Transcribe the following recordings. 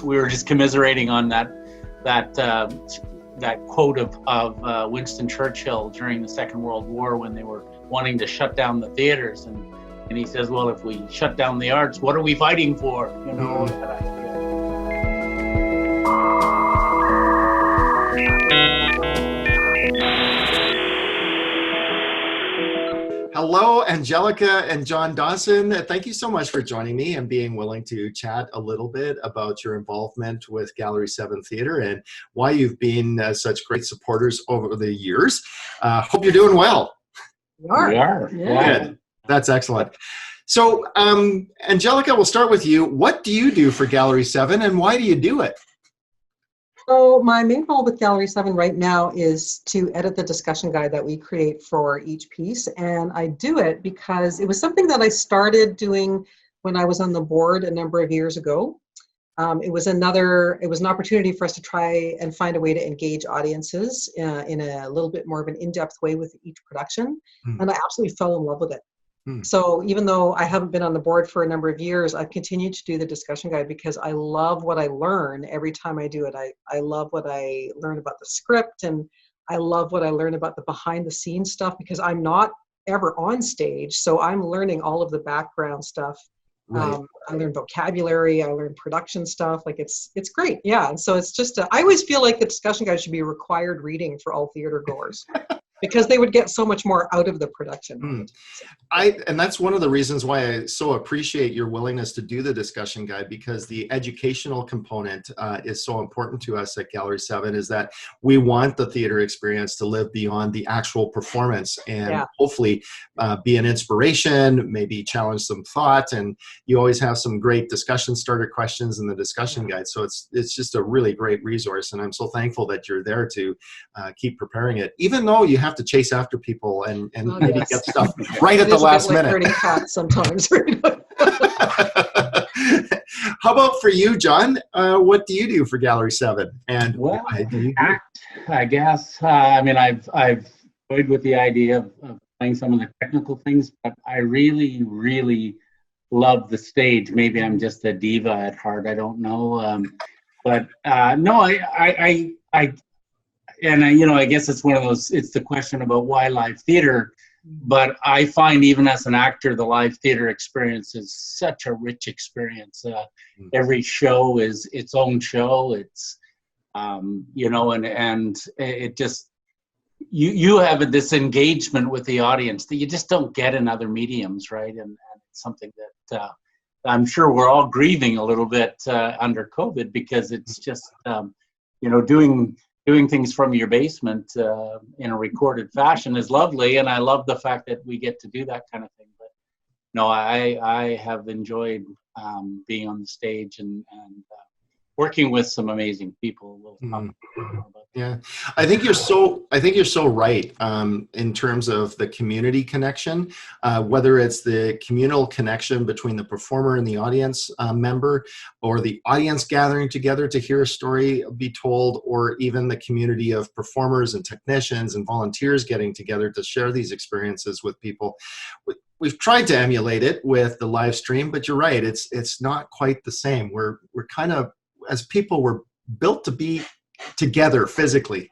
we were just commiserating on that quote of Winston Churchill during the Second World War when they were wanting to shut down the theaters, and he says, well, if we shut down the arts, what are we fighting for? You know, that idea. Hello, Angelika and John Dawson. Thank you so much for joining me and being willing to chat a little bit about your involvement with Gallery 7 Theatre and why you've been such great supporters over the years. Hope you're doing well. We are. Yeah. Good. That's excellent. So, Angelika, we'll start with you. What do you do for Gallery 7 and why do you do it? So my main role with Gallery 7 right now is to edit the discussion guide that we create for each piece. And I do it because it was something that I started doing when I was on the board a number of years ago. It was an opportunity for us to try and find a way to engage audiences in a little bit more of an in-depth way with each production. And I absolutely fell in love with it. So even though I haven't been on the board for a number of years, I've continued to do the discussion guide because I love what I learn every time I do it. I love what I learn about the script, and I love what I learn about the behind the scenes stuff because I'm not ever on stage. So I'm learning all of the background stuff. Right. I learn vocabulary, I learn production stuff. Like it's great. Yeah. And so it's just, I always feel like the discussion guide should be required reading for all theater goers. Because they would get so much more out of the production. And that's one of the reasons why I so appreciate your willingness to do the discussion guide, because the educational component is so important to us at Gallery 7, is that we want the theater experience to live beyond the actual performance and hopefully be an inspiration, maybe challenge some thought. And you always have some great discussion starter questions in the discussion guide. So it's just a really great resource. And I'm so thankful that you're there to keep preparing it, even though you have to chase after people and maybe get stuff right at the last minute. Herding cats sometimes. How about for you, John? What do you do for Gallery 7? And why do you do it? I guess. I mean, I've toyed with the idea of playing some of the technical things, but I really, really love the stage. Maybe I'm just a diva at heart. I don't know. But no, I guess it's one of those, it's the question about why live theater, but I find even as an actor, the live theater experience is such a rich experience. Every show is its own show. It's, and it just, you have this engagement with the audience that you just don't get in other mediums, right? And it's something that I'm sure we're all grieving a little bit under COVID, because it's just, doing things from your basement in a recorded fashion is lovely, and I love the fact that we get to do that kind of thing. But no, I have enjoyed being on the stage and working with some amazing people. We'll talk about that. Yeah, I think you're so right in terms of the community connection, whether it's the communal connection between the performer and the audience member, or the audience gathering together to hear a story be told, or even the community of performers and technicians and volunteers getting together to share these experiences with people. We've tried to emulate it with the live stream, but you're right, it's not quite the same. We're kind of, as people, we're built to be together physically.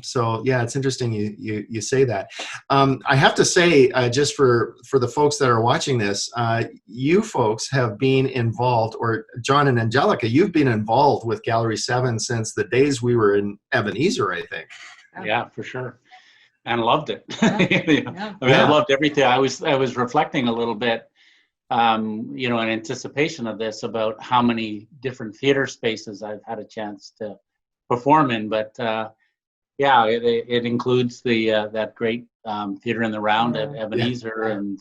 So yeah, it's interesting you say that. I have to say, just for the folks that are watching this, you folks have been involved, or John and Angelika, you've been involved with Gallery 7 since the days we were in Ebenezer, I think. Yeah, for sure. And loved it. I loved everything. I was reflecting a little bit, in anticipation of this, about how many different theater spaces I've had a chance to perform in, but it includes that great theater in the round at Ebenezer, and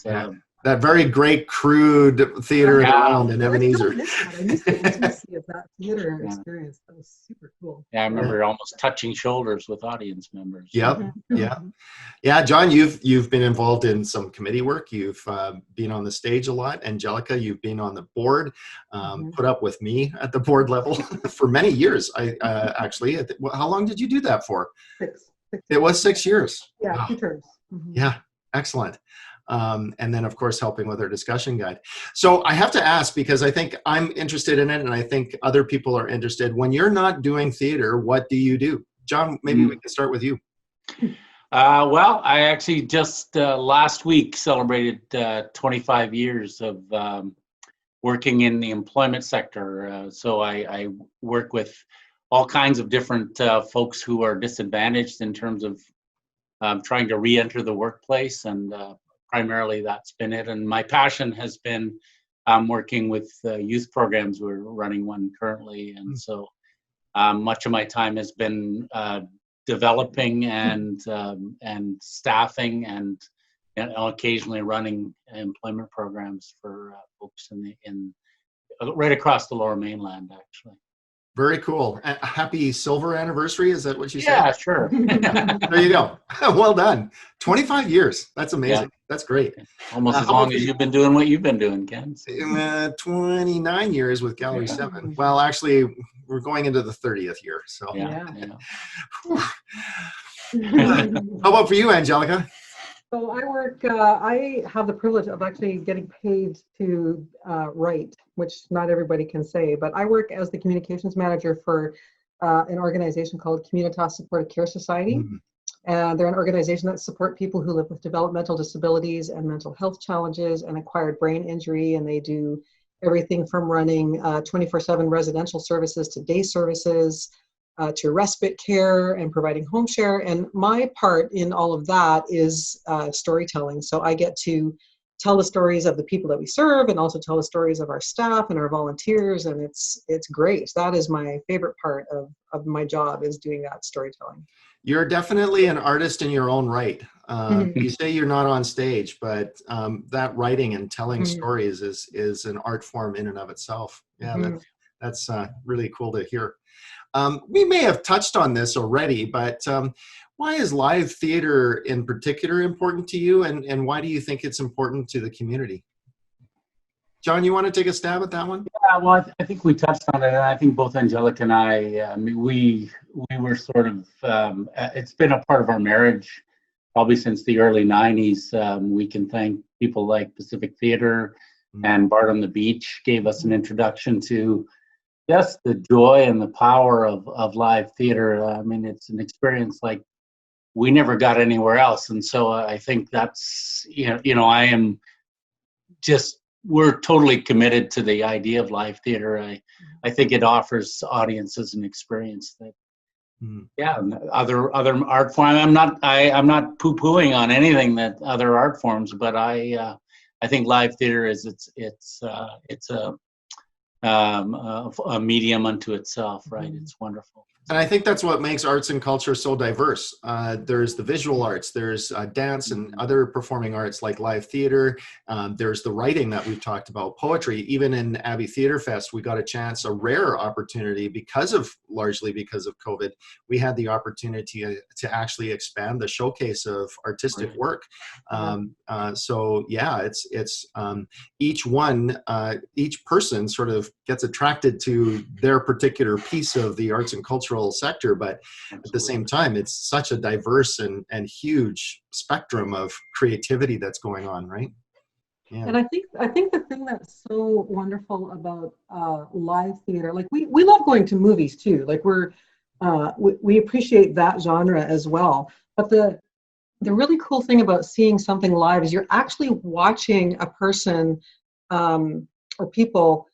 that very great crude theater in the round in Ebenezer. I missed the intimacy of that theater experience. That was super cool. Yeah, I remember almost touching shoulders with audience members. Yep. Yeah. John, you've been involved in some committee work. You've been on the stage a lot. Angelika, you've been on the board, put up with me at the board level for many years. Actually, how long did you do that for? 6. It was 6 years. Yeah, wow. 2 terms. Yeah, excellent. and then of course helping with our discussion guide. So I have to ask, because I think I'm interested in it, and I think other people are interested. When you're not doing theater, what do you do? John, maybe we can start with you. Well, I actually just last week celebrated 25 years of working in the employment sector. So I work with all kinds of different folks who are disadvantaged in terms of trying to re-enter the workplace, and primarily that's been it. And my passion has been working with youth programs. We're running one currently, and so much of my time has been developing and staffing and occasionally running employment programs for folks in right across the Lower Mainland, actually. Very cool. Happy silver anniversary. Is that what you said? Yeah, sure. There you go. Well done. 25 years. That's amazing. Yeah. That's great. Almost as long as you've been doing what you've been doing, Ken. So. 29 years with Gallery 7. Well, actually, we're going into the 30th year. So. Yeah. How about for you, Angelika? So I work, I have the privilege of actually getting paid to write, which not everybody can say, but I work as the communications manager for an organization called Communitas Supportive Care Society. Mm-hmm. And they're an organization that support people who live with developmental disabilities and mental health challenges and acquired brain injury. And they do everything from running 24/7 residential services to day services, to respite care and providing home share. And my part in all of that is storytelling. So I get to tell the stories of the people that we serve and also tell the stories of our staff and our volunteers. And it's great. That is my favorite part of my job, is doing that storytelling. You're definitely an artist in your own right. You say you're not on stage, but that writing and telling stories is an art form in and of itself. Yeah, that's really cool to hear. We may have touched on this already, but why is live theater in particular important to you, and why do you think it's important to the community? John, you want to take a stab at that one? Yeah, well, I think we touched on it, and I think both Angelika and I we were sort of, it's been a part of our marriage probably since the early 90s. We can thank people like Pacific Theater and Bard on the Beach gave us an introduction to just the joy and the power of live theater. I mean, it's an experience like we never got anywhere else. And so I think that's, I am just, we're totally committed to the idea of live theater. I think it offers audiences an experience that, other art form. I'm not poo-pooing on anything that other art forms, but I think live theater is it's a medium unto itself, right? It's wonderful. And I think that's what makes arts and culture so diverse. There's the visual arts, there's dance and other performing arts like live theater. There's the writing that we've talked about, poetry. Even in Abbey Theatre Fest, we got a rare opportunity largely because of COVID. We had the opportunity to actually expand the showcase of artistic work. So yeah, it's each person sort of gets attracted to their particular piece of the arts and cultural sector, but at the same time, it's such a diverse and huge spectrum of creativity that's going on, right? Yeah. And I think the thing that's so wonderful about live theater, like we love going to movies too. Like we appreciate that genre as well. But the really cool thing about seeing something live is you're actually watching a person or people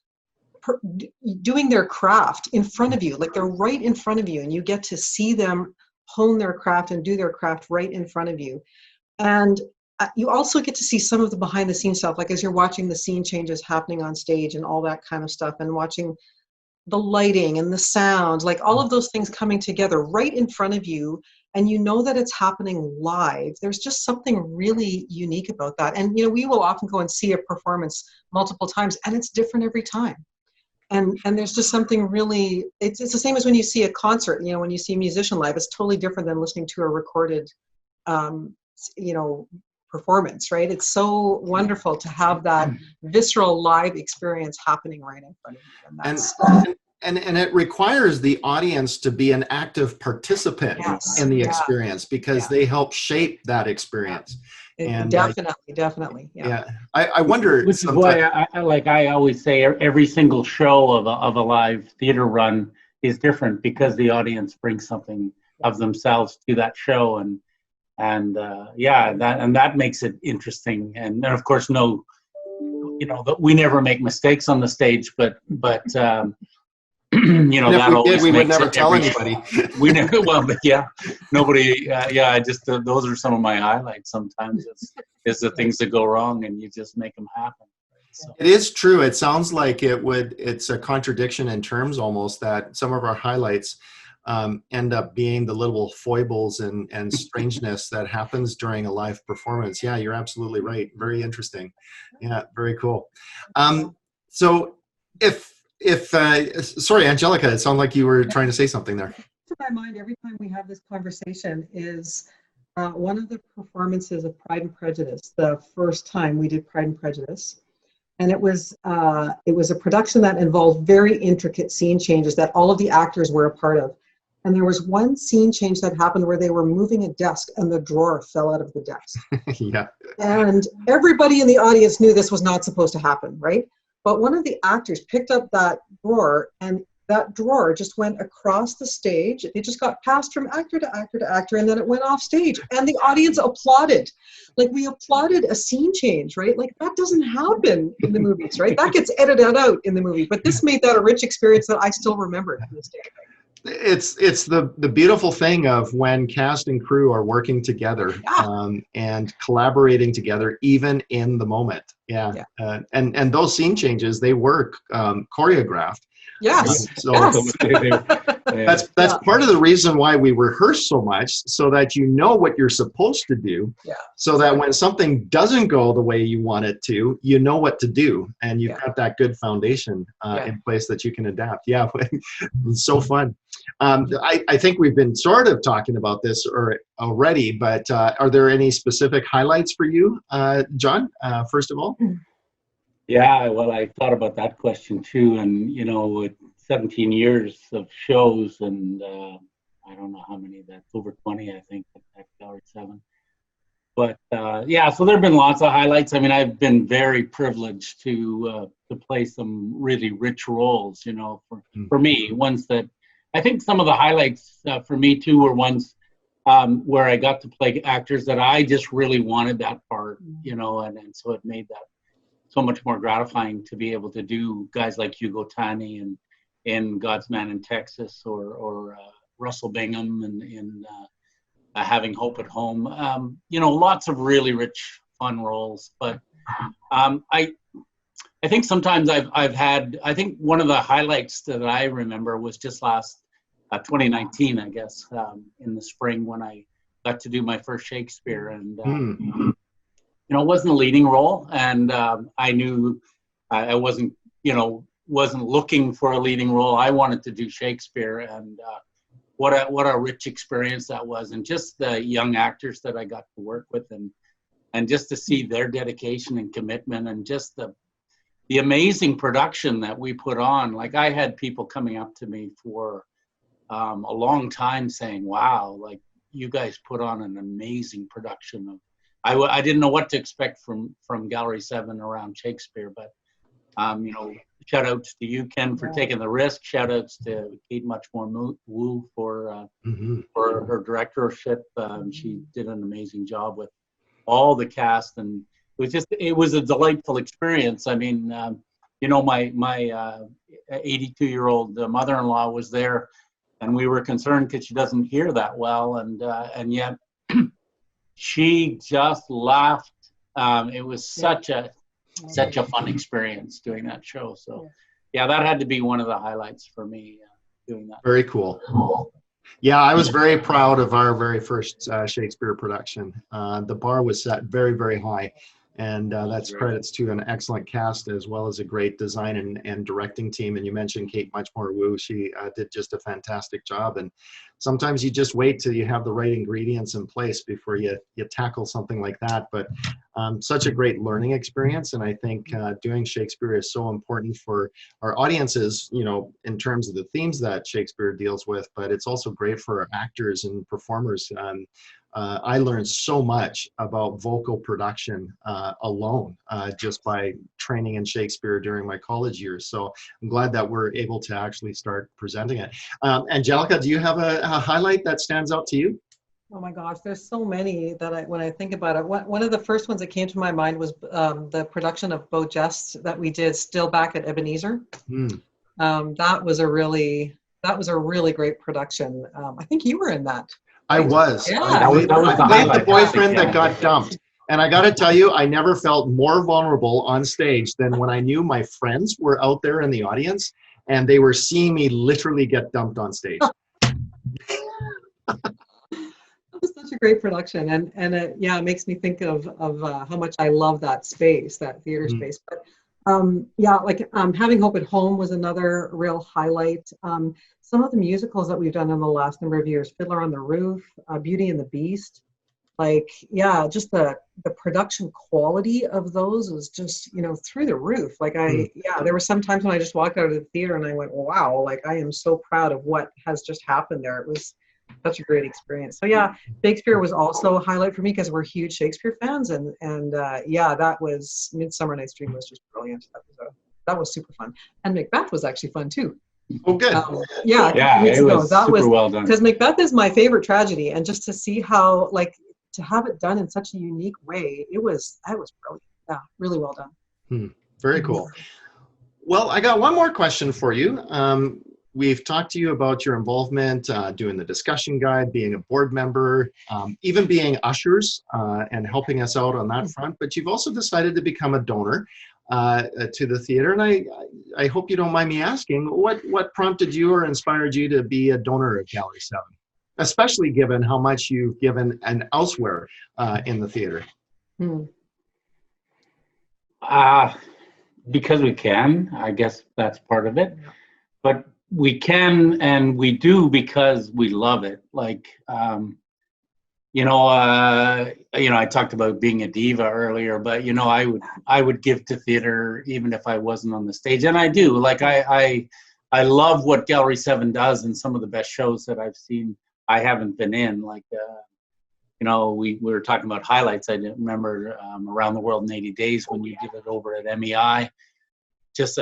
doing their craft in front of you. Like they're right in front of you, and you get to see them hone their craft and do their craft right in front of you. And you also get to see some of the behind the scenes stuff, like as you're watching the scene changes happening on stage and all that kind of stuff, and watching the lighting and the sound, like all of those things coming together right in front of you, and you know that it's happening live. There's just something really unique about that. And we will often go and see a performance multiple times, and it's different every time. And there's just something really, it's the same as when you see a concert, when you see a musician live, it's totally different than listening to a recorded, performance, right? It's so wonderful to have that visceral live experience happening right in front of you. And it requires the audience to be an active participant in the experience, because they help shape that experience. And Definitely. Yeah. yeah, I wonder Which is why I always say every single show of a live theater run is different because the audience brings something of themselves to that show, and that makes it interesting. And then of course, we never make mistakes on the stage, but if that we always did, we would makes never it tell anybody. we never, well, but yeah, nobody, I just, those are some of my highlights sometimes, is the things that go wrong and you just make them happen. So. It is true. It sounds like it's a contradiction in terms almost that some of our highlights end up being the little foibles and strangeness that happens during a live performance. Yeah, you're absolutely right. Very interesting. Yeah, very cool. So sorry, Angelica, it sounded like you were trying to say something there. To my mind, every time we have this conversation is one of the performances of Pride and Prejudice, the first time we did Pride and Prejudice. And it was a production that involved very intricate scene changes that all of the actors were a part of. And there was one scene change that happened where they were moving a desk and the drawer fell out of the desk. Yeah. And everybody in the audience knew this was not supposed to happen, right? But one of the actors picked up that drawer, and that drawer just went across the stage. It just got passed from actor to actor to actor, and then it went off stage. And the audience applauded. Like, we applauded a scene change, right? Like, that doesn't happen in the movies, right? That gets edited out in the movie. But this made that a rich experience that I still remember to this day. It's the beautiful thing of when cast and crew are working together and collaborating together, even in the moment. Yeah. And those scene changes, they were choreographed. Yes. So Yes. that's part of the reason why we rehearse so much, so that you know what you're supposed to do. Yeah. So that when something doesn't go the way you want it to, you know what to do, and you've got that good foundation in place that you can adapt. Yeah, it's so fun. I think we've been sort of talking about this already, but are there any specific highlights for you, John, first of all? Yeah, well, I thought about that question too, and with 17 years of shows, and I don't know how many, that's over 20, I think, at Gallery 7. But so there have been lots of highlights. I mean, I've been very privileged to play some really rich roles, for me, ones that I think some of the highlights for me too were ones where I got to play actors that I just really wanted that part, and so it made that so much more gratifying to be able to do guys like Hugo Tani and in God's Man in Texas, or Russell Bingham in Having Hope at Home. Lots of really rich, fun roles. But I think sometimes I've had, I think one of the highlights that I remember was just last 2019, I guess, in the spring, when I got to do my first Shakespeare, and it wasn't a leading role, and I knew I wasn't looking for a leading role. I wanted to do Shakespeare, and what a rich experience that was, and just the young actors that I got to work with, and just to see their dedication and commitment, and just the amazing production that we put on. Like, I had people coming up to me for a long time saying, "Wow, like, you guys put on an amazing production of." I didn't know what to expect from Gallery 7 around Shakespeare, but shout outs to you, Ken, for taking the risk. Shout outs to Kate Muchmore Wu for her directorship. She did an amazing job with all the cast, and it was a delightful experience. I mean, my 82-year-old mother-in-law was there, and we were concerned because she doesn't hear that well, and yet she just laughed. It was such a fun experience doing that show. So that had to be one of the highlights for me, doing that. Very cool. Yeah, I was very proud of our very first Shakespeare production. The bar was set very, very high, and that's credits to an excellent cast, as well as a great design and directing team. And you mentioned Kate Muchmore Wu. She did just a fantastic job. And sometimes you just wait till you have the right ingredients in place before you tackle something like that. But such a great learning experience. And I think doing Shakespeare is so important for our audiences, in terms of the themes that Shakespeare deals with, but it's also great for our actors and performers I learned so much about vocal production alone just by training in Shakespeare during my college years. So I'm glad that we're able to actually start presenting it. Angelika, do you have a highlight that stands out to you? Oh my gosh, there's so many that when I think about it, one of the first ones that came to my mind was the production of Beau Jest that we did still back at Ebenezer. That was a really great production. I think you were in that. I was. Yeah. I played the boyfriend yeah. that got dumped. And I got to tell you, I never felt more vulnerable on stage than when I knew my friends were out there in the audience and they were seeing me literally get dumped on stage. That was such a great production, and it, yeah, it makes me think of how much I love that space, that theater space. But yeah, like Having Hope at Home was another real highlight. Some of the musicals that we've done in the last number of years, Fiddler on the Roof, Beauty and the Beast, like, yeah, just the production quality of those was just, you know, through the roof. Like yeah, there were some times when I just walked out of the theater and I went, wow, like I am so proud of what has just happened there. It was such a great experience. So yeah, Shakespeare was also a highlight for me because we're huge Shakespeare fans, and yeah, that was Midsummer Night's Dream was just brilliant. That was super fun, and Macbeth was actually fun too. Oh, good. Yeah, it was super well done. Because Macbeth is my favorite tragedy, and just to see how, like, to have it done in such a unique way, that was brilliant. Yeah, really well done. Very cool. Well, I got one more question for you. We've talked to you about your involvement doing the discussion guide, being a board member, even being ushers and helping us out on that front. But you've also decided to become a donor to the theater. And I hope you don't mind me asking, what prompted you or inspired you to be a donor at Gallery 7? Especially given how much you've given and elsewhere in the theater. Because we can, I guess that's part of it. But we can and we do because we love it. Like, I talked about being a diva earlier, but you know, I would give to theater even if I wasn't on the stage, and I do. Like, I love what Gallery 7 does, and some of the best shows that I've seen I haven't been in. Like, we were talking about highlights. I didn't remember Around the World in 80 Days when you did it over at MEI. Just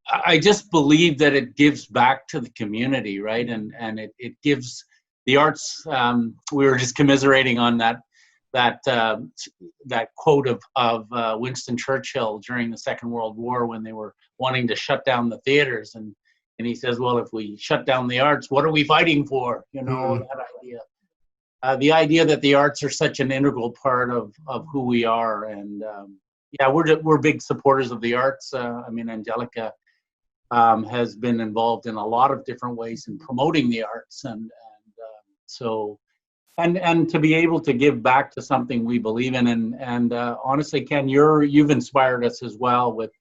I just believe that it gives back to the community, right? And it gives the arts. We were just commiserating on that quote of Winston Churchill during the Second World War when they were wanting to shut down the theaters, and he says, well, if we shut down the arts, what are we fighting for? You know, that idea. The idea that the arts are such an integral part of who we are, and yeah, we're big supporters of the arts. I mean, Angelika has been involved in a lot of different ways in promoting the arts, and to be able to give back to something we believe in, and honestly, Ken, you've inspired us as well with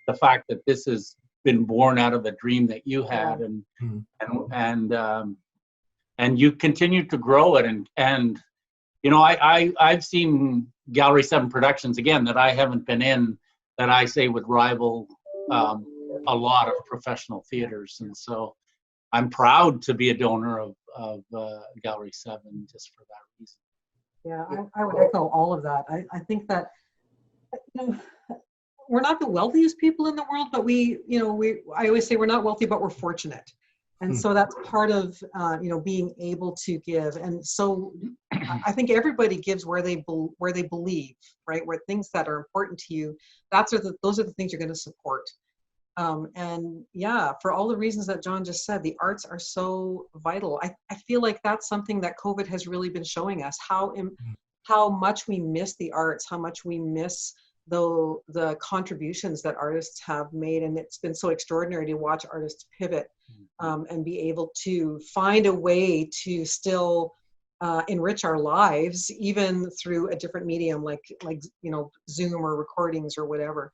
the fact that this has been born out of a dream that you had, and you continue to grow it, and you know, I've seen Gallery 7 productions again that I haven't been in that I say would rival a lot of professional theaters, and so I'm proud to be a donor of Gallery 7 just for that reason. Yeah, I would echo all of that. I think that, you know, we're not the wealthiest people in the world, but I always say we're not wealthy, but we're fortunate. And so that's part of, being able to give. And so I think everybody gives where they believe, right? Where things that are important to you, those are the things you're going to support. And yeah, for all the reasons that John just said, the arts are so vital. I feel like that's something that COVID has really been showing us, how much we miss the arts, how much we miss the contributions that artists have made. And it's been so extraordinary to watch artists pivot and be able to find a way to still enrich our lives, even through a different medium like Zoom or recordings or whatever.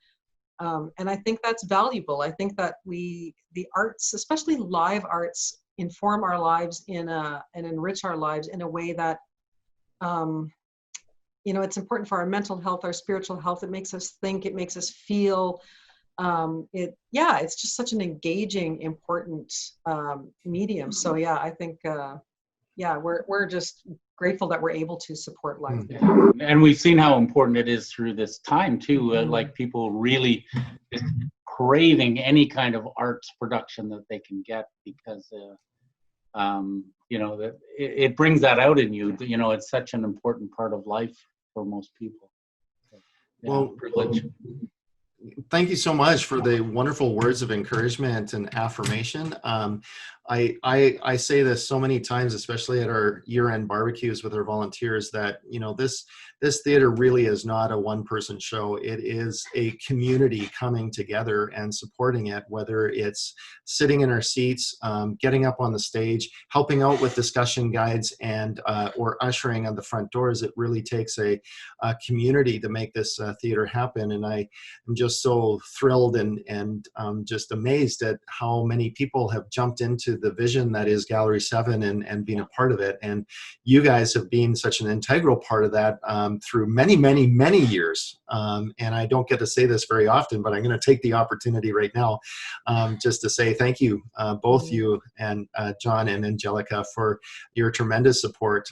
And I think that's valuable. I think that the arts, especially live arts, inform our lives and enrich our lives in a way that, it's important for our mental health, our spiritual health. It makes us think, it makes us feel. It's just such an engaging, important medium. So yeah, I think yeah, we're just grateful that we're able to support life. And we've seen how important it is through this time too. Like people really just craving any kind of arts production that they can get, because you know, that it brings that out in you. You know, it's such an important part of life for most people. So, yeah, Well, privilege. Thank you so much for the wonderful words of encouragement and affirmation. I say this so many times, especially at our year-end barbecues with our volunteers, that, you know, this theater really is not a one-person show. It is a community coming together and supporting it, whether it's sitting in our seats, getting up on the stage, helping out with discussion guides, and or ushering on the front doors. It really takes a community to make this theater happen. And I am just so thrilled and just amazed at how many people have jumped into the vision that is Gallery 7 and being a part of it. And you guys have been such an integral part of that through many, many, many years. And I don't get to say this very often, but I'm going to take the opportunity right now just to say thank you, both you and John and Angelika, for your tremendous support.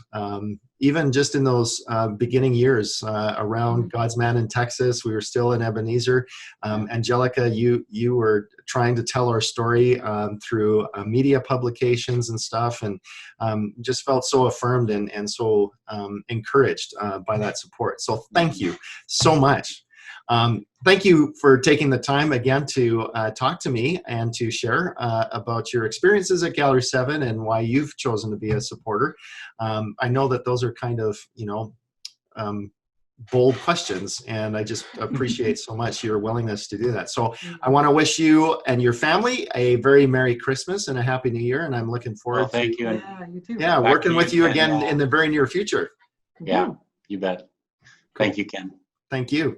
Even just in those beginning years around God's Man in Texas, we were still in Ebenezer. Angelika, you were trying to tell our story through media publications and stuff, and just felt so affirmed and so encouraged by that support. So thank you so much. Thank you for taking the time again to talk to me and to share about your experiences at Gallery 7 and why you've chosen to be a supporter. I know that those are kind of, you know, bold questions, and I just appreciate so much your willingness to do that. So I want to wish you and your family a very Merry Christmas and a Happy New Year, and I'm looking forward to you. You too. working with you again in the very near future. Yeah, you bet. Thank you, Ken. Thank you.